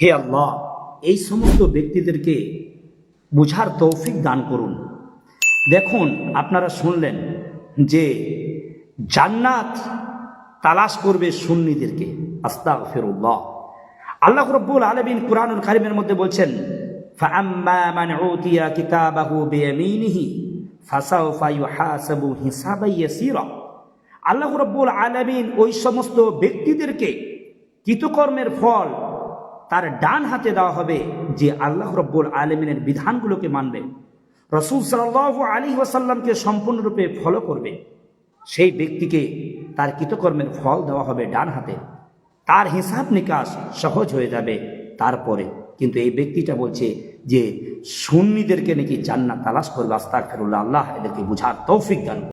হে আল্লাহ, এই সমস্ত ব্যক্তিদেরকে বুঝার তৌফিক দান করুন। দেখুন, আপনারা শুনলেন যে জান্নাত তালাশ করবে সুন্নিদেরকে। আস্তাগফিরুল্লাহ। আল্লাহ রাব্বুল আলামিন কুরআনুল কারীমের মধ্যে বলছেন, ফাআম্মা মান উতিয়া কিতাবাহু বিয়ামিনিহি ফাসাউফা ইউহাসাবু হিসাবান ইয়াসীরা। আল্লাহ রাব্বুল আলামিন ওই সমস্ত ব্যক্তিদেরকে কৃতকর্মের ফল তার ডান হাতে দেওয়া হবে যে আল্লাহ রাব্বুল আলামিনের বিধানগুলোকে মানবে, রাসূল সাল্লাল্লাহু আলাইহি ওয়াসাল্লামকে সম্পূর্ণরূপে ফলো করবে। সেই ব্যক্তিকে তার কৃতকর্মের ফল দেওয়া হবে ডান হাতে, তার হিসাব নিকাশ সহজ হয়ে যাবে। তারপরে কিন্তু এই ব্যক্তিটা বলছে যে সুন্নিদেরকে নাকি জান্নাত তালাশ করবে। আস্তাগফিরুল্লাহ। আল্লাহ এদেরকে বুঝার তৌফিক দান।